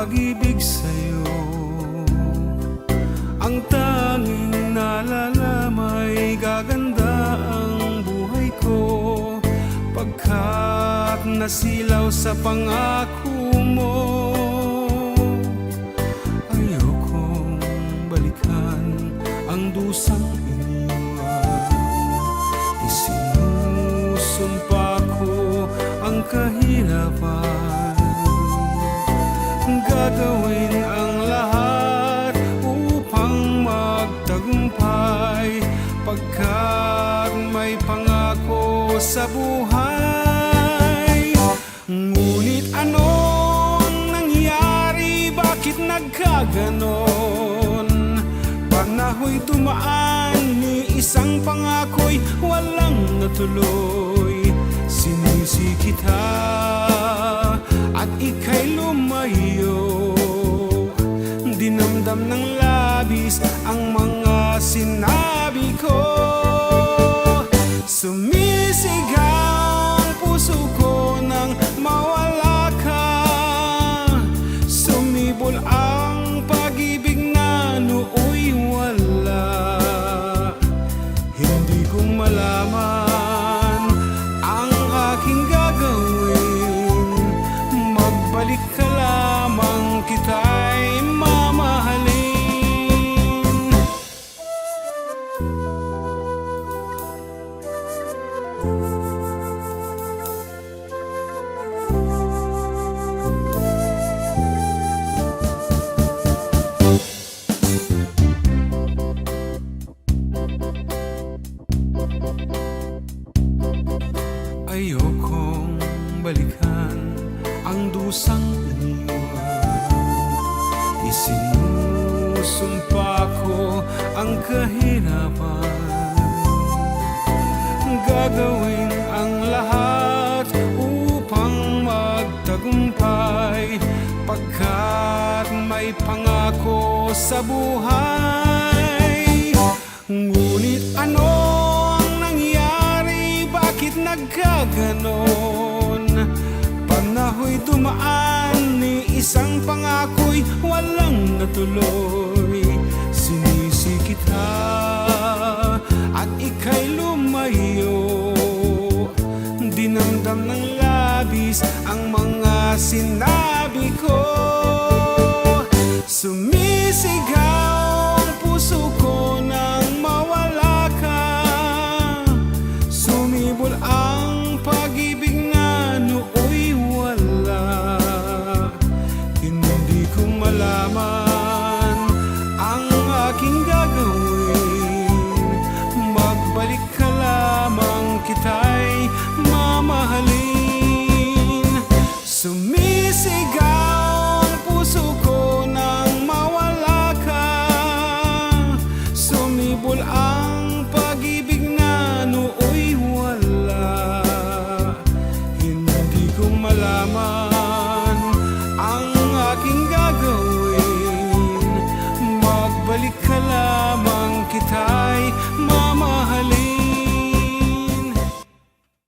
pag-ibig sa'yo. Ang tanging nalalamay, gaganda ang buhay ko pagkat nasilaw sa pangako mo. Ayokong balikan ang dusang iniwan. Isinusumpa ko ang kahirapan, gagawin ang lahat upang magtagumpay pagkat may pangako sa buhay. Ngunit anong nangyari? Bakit nagkaganon? Panahoy dumaan, ni isang pangako'y walang natuloy. Sinisi kita at ika'y lumayo, dinamdam ng labis ang mga sinabi ko. Sumisigaw ang puso ko nang mawala ka, sumibol ang pag-ibig na nooy wala. Hindi ko malaman ang aking gagawin, magbalik ka lamang, kita'y mamahalin. Ayokong balikan ang dusang iniwan. Isinusumpa ko ang kahirapan, gagawin ang lahat upang magtagumpay pagkat may pangako sa buhay. Ngunit ano ang nangyari? Bakit nagkaganon? Panahoy dumaan, ni isang pangako'y walang natuloy. Sinisi kita at ika'y lumayo, dinamdam ng labis ang mga sinabi ko. Sumisigaw ang puso ko nang mawala ka, sumibol ang pag-ibig na nooy wala. Hindi ko malaman ang aking gagawin, magbalik ka lamang, kita'y mamahalin. Sumisigaw ang puso ko nang mawala ka, sumibol ang